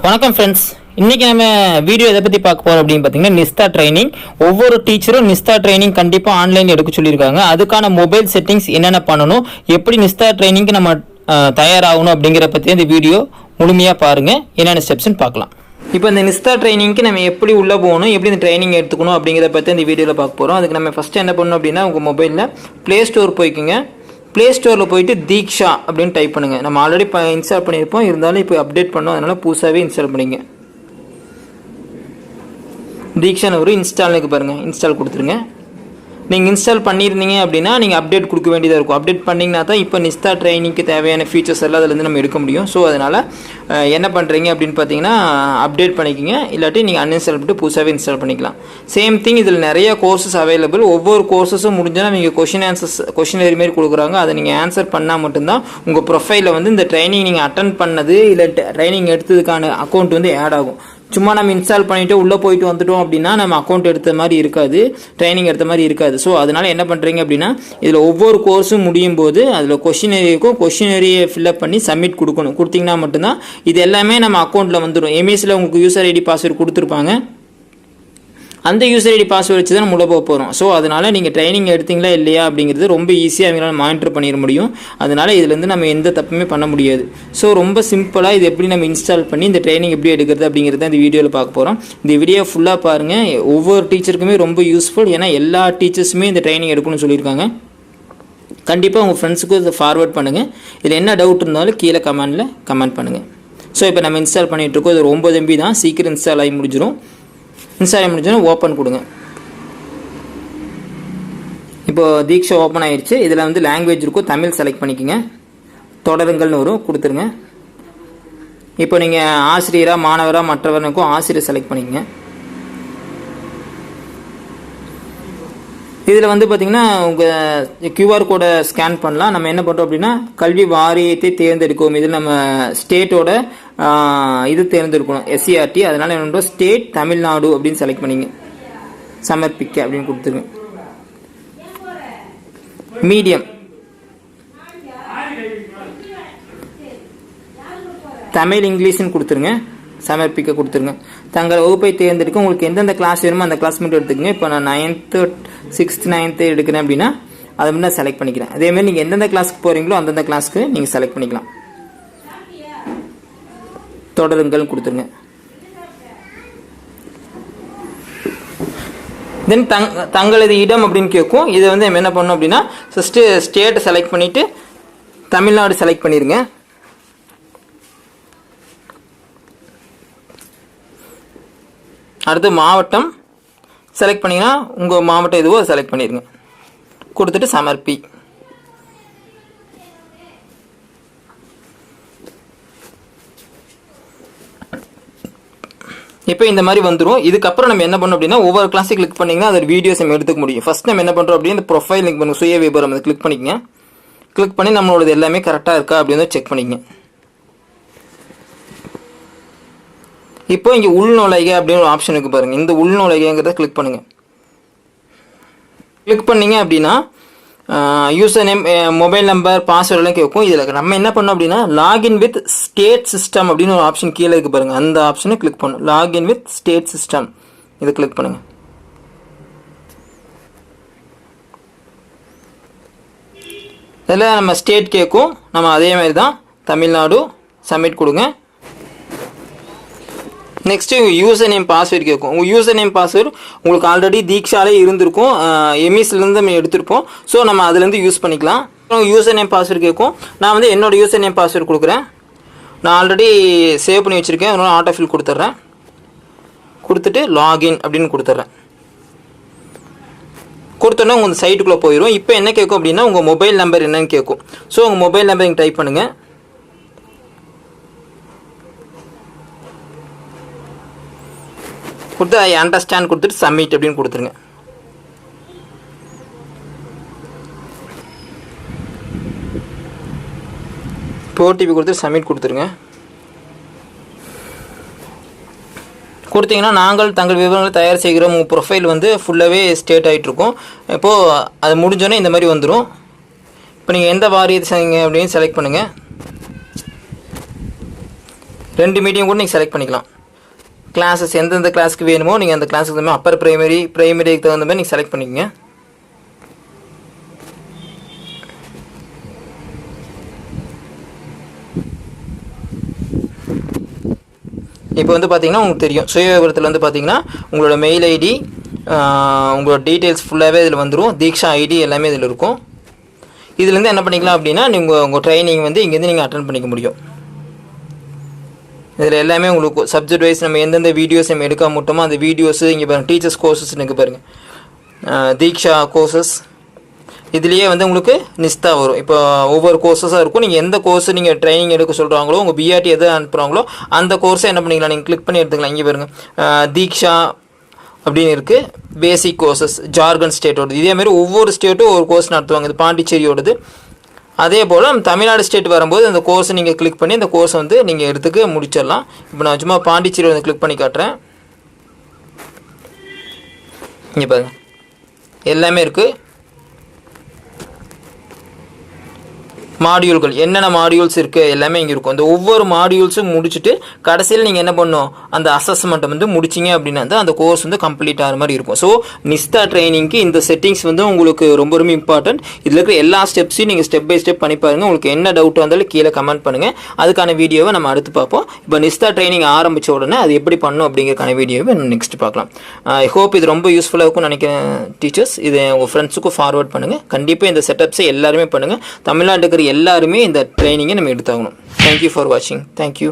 வணக்கம் ஃப்ரெண்ட்ஸ், இன்றைக்கி நம்ம வீடியோ எதை பற்றி பார்க்க போகிறோம் அப்படின்னு பார்த்தீங்கன்னா நிஸ்தா ட்ரைனிங். ஒவ்வொரு டீச்சரும் நிஸ்தா ட்ரைனிங் கண்டிப்பாக ஆன்லைன் எடுக்க சொல்லியிருக்காங்க. அதுக்கான மொபைல் செட்டிங்ஸ் என்னென்ன பண்ணணும், எப்படி நிஸ்தா ட்ரைனிங்க்கு நம்ம தயாராகணும் அப்படிங்கிற பற்றி இந்த வீடியோ முழுமையாக பாருங்கள். என்னென்ன ஸ்டெப்ஸ்ன்னு பார்க்கலாம். இப்போ இந்த நிஸ்தா ட்ரைனிங்க்கு நம்ம எப்படி உள்ளே போகணும், எப்படி இந்த ட்ரைனிங் எடுத்துக்கணும் அப்படிங்கிறத பற்றி இந்த வீடியோவில் பார்க்க போகிறோம். அதுக்கு நம்ம ஃபஸ்ட்டு என்ன பண்ணணும் அப்படின்னா, உங்கள் மொபைலில் ப்ளே ஸ்டோர் போய்க்குங்க. ப்ளே ஸ்டோரில் போயிட்டு தீக்ஷா அப்படின்னு டைப் பண்ணுங்கள். நம்ம ஆல்ரெடி இன்ஸ்டால் பண்ணியிருப்போம், இருந்தாலும் இப்போ அப்டேட் பண்ணோம், அதனால் புதுசாகவே இன்ஸ்டால் பண்ணிங்க. தீக்ஷான்னு ஒரு இன்ஸ்டாலுக்கு பாருங்கள், இன்ஸ்டால் கொடுத்துருங்க. நீங்கள் இன்ஸ்டால் பண்ணியிருந்தீங்க அப்படின்னா நீங்கள் அப்டேட் கொடுக்க வேண்டியதாக இருக்கும். அப்டேட் பண்ணிங்கன்னா தான் இப்போ நிஸ்தா ட்ரைனிங்க்கு தேவையான ஃபீச்சர்ஸ் எல்லாம் அதிலேருந்து நம்ம எடுக்க முடியும். ஸோ அதனால் என்ன பண்ணுறீங்க அப்படின்னு பார்த்தீங்கன்னா, அப்டேட் பண்ணிக்கிங்க. இல்லாட்டி நீங்கள் அன்இன்ஸ்டால் பண்ணிட்டு புதுசாகவே இன்ஸ்டால் பண்ணிக்கலாம். சேம் திங், இதில் நிறைய கோர்சஸ் அவைலபிள். ஒவ்வொரு கோர்சஸும் முடிஞ்சால் நீங்கள் கொஷினரி மாரி கொடுக்குறாங்க. அதை நீங்கள் ஆன்சர் பண்ணால் மட்டும்தான் உங்கள் ப்ரொஃபைலில் வந்து இந்த ட்ரைனிங் நீங்கள் அட்டன் பண்ணது இல்லை ட்ரைனிங் எடுத்ததுக்கான அக்கௌண்ட் வந்து ஆட் ஆகும். சும்மா நம்ம இன்ஸ்டால் பண்ணிவிட்டு உள்ளே போயிட்டு வந்துட்டோம் அப்படின்னா நம்ம அக்கௌண்ட் எடுத்த மாதிரி இருக்காது, ட்ரைனிங் எடுத்த மாதிரி இருக்காது. ஸோ அதனால் என்ன பண்ணுறீங்க அப்படின்னா, இதில் ஒவ்வொரு கோர்ஸும் முடியும் போது அதில் கொஷினரியை ஃபில்அப் பண்ணி சப்மிட் கொடுத்தீங்கன்னா மட்டும்தான் இது எல்லாமே நம்ம அக்கௌண்ட்டில் வந்துடும். எம்எஸ்சியில் உங்களுக்கு யூசர் ஐடி பாஸ்வேர்டு கொடுத்துருப்பாங்க, அந்த யூசர் ஐடி பாஸ்வேர்டு வச்சு தான் நம்ம உள்ள போக போகிறோம். ஸோ அதனால் நீங்கள் ட்ரைனிங் எடுத்தீங்களா இல்லையா அப்படிங்கிறது ரொம்ப ஈஸியாக அவங்களால மானிட்டர் பண்ணிட முடியும். அதனால் இதுலேருந்து நம்ம எந்த தப்புமே பண்ண முடியாது. ஸோ ரொம்ப சிம்பிளாக இது எப்படி நம்ம இன்ஸ்டால் பண்ணி இந்த ட்ரைனிங் எப்படி எடுக்கிறது அப்படிங்கிறத இந்த வீடியோவில் பார்க்க போகிறோம். இந்த வீடியோ ஃபுல்லாக பாருங்கள், ஒவ்வொரு டீச்சருக்குமே ரொம்ப யூஸ்ஃபுல். ஏன்னா எல்லா டீச்சர்ஸுமே இந்த ட்ரைனிங் எடுக்கணும்னு சொல்லியிருக்காங்க. கண்டிப்பாக உங்கள் ஃப்ரெண்ட்ஸுக்கு இதை ஃபார்வர்ட் பண்ணுங்கள். இதில் என்ன டவுட் இருந்தாலும் கீழே கமெண்ட் பண்ணுங்கள். ஸோ இப்போ நம்ம இன்ஸ்டால் பண்ணிகிட்ருக்கோம். இது 9 MB தான், சீக்கிரம் இன்ஸ்டால் ஆகி முடிஞ்சிடும். இன்ஸ்டால் முடிஞ்சோன்னா ஓப்பன் கொடுங்க. இப்போது தீக்ஷா ஓப்பன் ஆகிடுச்சு. இதில் வந்து லாங்குவேஜ் இருக்கும், தமிழ் செலக்ட் பண்ணிக்கோங்க. தொடருங்கள்னு வரும், கொடுத்துருங்க. இப்போ நீங்கள் ஆசிரியராக மாணவராக மற்றவர்களுக்கும் ஆசிரியர் செலக்ட் பண்ணிக்கங்க. இதில் வந்து பார்த்திங்கன்னா உங்கள் QR கோடை ஸ்கேன் பண்ணலாம். நம்ம என்ன பண்ணுறோம் அப்படின்னா, கல்வி வாரியத்தை தேர்ந்தெடுக்கும். இதில் நம்ம ஸ்டேட்டோட இது தேர்ந்தெடுக்கணும், SRT. அதனால் என்ன பண்ணுறோம், ஸ்டேட் தமிழ்நாடு அப்படின்னு செலக்ட் பண்ணிங்க. சமர்ப்பிக்க அப்படின்னு கொடுத்துருங்க. மீடியம் தமிழ் இங்கிலீஷ்னு கொடுத்துருங்க. சமர்ப்பிக்க கொடுத்துருங்க. தங்கள் வகுப்பை தேர்ந்தெடுக்க உங்களுக்கு எந்தெந்த கிளாஸ் வேணுமோ அந்த கிளாஸ் மட்டும் எடுத்துக்கங்க. இப்போ நான் 9th 6th 9th எடுக்கிறேன் அப்படின்னா அதை மட்டும் நான் செலக்ட் பண்ணிக்கிறேன். அதேமாதிரி நீங்கள் எந்தெந்த கிளாஸுக்கு போகிறீங்களோ அந்தந்த கிளாஸுக்கு நீங்கள் செலக்ட் பண்ணிக்கலாம். தொடருங்கள் கொடுத்துருங்க. தென் தங்களது இடம் அப்படின்னு கேட்கும். இதை வந்து நம்ம என்ன பண்ணணும் அப்படின்னா, ஃபஸ்ட்டு ஸ்டேட்டை செலக்ட் பண்ணிவிட்டு தமிழ்நாடு செலக்ட் பண்ணிடுங்க. அடுத்து மாவட்டம் செலக்ட் பண்ணிங்கன்னா உங்கள் மாவட்டம் எதுவோ அதை செலக்ட் பண்ணிடுங்க. கொடுத்துட்டு சமர்ப்பி. இப்போ இந்த மாதிரி வந்துடும். இதுக்கப்புறம் நம்ம என்ன பண்ணோம் அப்படின்னா, ஒவ்வொரு கிளாஸுக்கு கிளிக் பண்ணிங்கன்னா அதோட வீடியோஸ் நம்ம எடுத்துக்க முடியும். ஃபஸ்ட் நம்ம என்ன பண்ணுறோம் அப்படின்னா, இந்த ப்ரொஃபைல் லிங்க் பண்ணுங்க, சுய விபரம் அதை கிளிக் பண்ணிக்கங்க. கிளிக் பண்ணி நம்மளோடது எல்லாமே கரெக்டாக இருக்கா அப்படின்னு செக் பண்ணிக்கங்க. இப்போ இங்கே உள்நுழைக அப்படின்னு ஒரு ஆப்ஷன் இருக்குது பாருங்கள். இந்த உள்நுழைகிறத கிளிக் பண்ணுங்கள். கிளிக் பண்ணிங்க அப்படின்னா யூசர் நேம், மொபைல் நம்பர், பாஸ்வேர்டெல்லாம் கேட்கும். இதில் நம்ம என்ன பண்ணோம் அப்படின்னா, லாகின் வித் ஸ்டேட் சிஸ்டம் அப்படின்னு ஒரு ஆப்ஷன் கீழே இருக்குது பாருங்கள். அந்த ஆப்ஷனை கிளிக் பண்ணணும். லாகின் வித் ஸ்டேட் சிஸ்டம் இதை கிளிக் பண்ணுங்கள். இதில் நம்ம ஸ்டேட் கேட்கும். நம்ம அதே மாதிரி தான் தமிழ்நாடு சப்மிட் கொடுங்க. நெக்ஸ்ட்டு யூசர் நேம் பாஸ்வேர்டு கேட்கும். உங்கள் யூசர் நேம் பாஸ்வேர்டு உங்களுக்கு ஆல்ரெடி தீக்ஷாலே இருந்திருக்கும், எம்இஸ்லேருந்து நம்ம எடுத்திருப்போம். ஸோ நம்ம அதுலேருந்து யூஸ் பண்ணிக்கலாம். யூசர் நேம் பாஸ்வேர்டு கேட்கும். நான் வந்து என்னோடய யூசர் நேம் பாஸ்வேர்டு கொடுக்குறேன். நான் ஆல்ரெடி சேவ் பண்ணி வச்சுருக்கேன், அதனால் ஆட்டோஃபில் கொடுத்துட்றேன். கொடுத்துட்டு லாகின் அப்படின்னு கொடுத்துட்றேன். கொடுத்தோன்னா உங்கள் சைட்டுக்குள்ளே போயிடும். இப்போ என்ன கேட்கும் அப்படின்னா, உங்கள் மொபைல் நம்பர் என்னன்னு கேட்கும். ஸோ உங்கள் மொபைல் நம்பர் இங்கே டைப் பண்ணுங்கள். கொடுத்து ஐ அண்டர்ஸ்டாண்ட் கொடுத்துட்டு சப்மிட் அப்படின்னு கொடுத்துருங்க. இப்போ OTP கொடுத்து சப்மிட் கொடுத்துருங்க. கொடுத்தீங்கன்னா நாங்கள் தங்கள் விவரங்களை தயார் செய்கிறோம். உங்கள் ப்ரொஃபைல் வந்து ஃபுல்லாகவே ஸ்டேட் ஆகிட்ருக்கும். இப்போது அது முடிஞ்சோன்னே இந்த மாதிரி வந்துடும். இப்போ நீங்கள் எந்த வாரியத்தை செய்யுங்க அப்படின்னு செலக்ட் பண்ணுங்கள். 2 மீடியம் கூட நீங்கள் செலக்ட் பண்ணிக்கலாம். கிளாஸஸ் எந்தெந்த கிளாஸுக்கு வேணுமோ நீங்கள் அந்த கிளாஸுக்கு தகுந்த மாதிரி அப்பர் பிரைமரிக்கு தகுந்த மாதிரி நீங்கள் செலக்ட் பண்ணிக்கங்க. இப்போ வந்து பார்த்தீங்கன்னா உங்களுக்கு தெரியும், சுயவிவரத்தில் வந்து பார்த்தீங்கன்னா உங்களோட மெயில் ஐடி, உங்களோட டீட்டெயில்ஸ் ஃபுல்லாகவே இதில் வந்துடும். தீக்ஷா ஐடி எல்லாமே இதில் இருக்கும். இதுலேருந்து என்ன பண்ணிக்கலாம் அப்படின்னா நீங்கள் உங்கள் ட்ரைனிங் வந்து இங்கேருந்து நீங்கள் அட்டன் பண்ணிக்க முடியும். இதில் எல்லாமே உங்களுக்கு சப்ஜெக்ட் வைஸ் நம்ம எந்தெந்த வீடியோஸ் நம்ம எடுக்க மாட்டோமோ அந்த வீடியோஸு இங்கே பாருங்கள். டீச்சர்ஸ் கோர்சஸ் இருக்குது பாருங்கள், தீக்ஷா கோர்சஸ். இதுலேயே வந்து உங்களுக்கு நிஸ்தா வரும். இப்போ ஒவ்வொரு கோர்ஸஸாக இருக்கும். நீங்கள் எந்த கோர்ஸ் நீங்கள் ட்ரைனிங் எடுக்க சொல்கிறாங்களோ, உங்கள் பிஆர்டி எது அனுப்புகிறாங்களோ அந்த கோர்ஸை என்ன பண்ணிக்கலாம், நீங்கள் கிளிக் பண்ணி எடுத்துக்கலாம். இங்கே பாருங்கள், தீக்ஷா அப்படின்னு இருக்குது. பேசிக் கோர்சஸ் ஜார்க்கண்ட் ஸ்டேட்டோடது. இதேமாதிரி ஒவ்வொரு ஸ்டேட்டும் ஒரு கோர்ஸ் நடத்துவாங்க. இது பாண்டிச்சேரியோடது. அதே போல் தமிழ்நாடு ஸ்டேட் வரும்போது அந்த கோர்ஸை நீங்கள் கிளிக் பண்ணி அந்த கோர்ஸை வந்து நீங்கள் எடுத்துக்க முடிச்சிடலாம். இப்போ நான் சும்மா பாண்டிச்சேரி வந்து கிளிக் பண்ணி காட்டுறேன். இங்கே பாருங்கள், எல்லாமே இருக்குது. மாடியூல்கள் என்னென்ன மாடியூல்ஸ் இருக்குது எல்லாமே இங்கே இருக்கும். இந்த ஒவ்வொரு மாடியூல்ஸும் முடிச்சுட்டு கடைசியில் நீங்கள் என்ன பண்ணணும், அந்த அசஸ்மெண்ட்டை வந்து முடிச்சிங்க அப்படின்னா தான் அந்த கோர்ஸ் வந்து கம்ப்ளீட் ஆகிற மாதிரி இருக்கும். ஸோ நிஸ்தா ட்ரைனிங்க்கு இந்த செட்டிங்ஸ் வந்து உங்களுக்கு ரொம்ப ரொம்ப இம்பார்ட்டன்ட். இதில் இருக்கிற எல்லா ஸ்டெப்ஸையும் நீங்கள் ஸ்டெப் பை ஸ்டெப் பண்ணி பாருங்கள். உங்களுக்கு என்ன டவுட் வந்தாலும் கீழே கமெண்ட் பண்ணுங்கள். அதுக்கான வீடியோவை நம்ம அடுத்து பார்ப்போம். இப்போ நிஸ்தா ட்ரைனிங் ஆரம்பித்த உடனே அது எப்படி பண்ணணும் அப்படிங்கிறக்கான வீடியோவை நம்ம நெக்ஸ்ட் பார்க்கலாம். ஐ ஹோப் இது ரொம்ப யூஸ்ஃபுல்லாக இருக்கும்னு நினைக்கிறேன் டீச்சர்ஸ். இதை உங்கள் ஃப்ரெண்ட்ஸுக்கும் ஃபார்வர்ட் பண்ணுங்கள். கண்டிப்பாக இந்த செட்டப்ஸை எல்லாருமே பண்ணுங்கள். தமிழ்நாட்டுக்கு எல்லாருமே இந்த ட்ரைனிங்கை நம்ம எடுத்தாகணும். தேங்க்யூ ஃபார் வாட்சிங். தேங்க்யூ.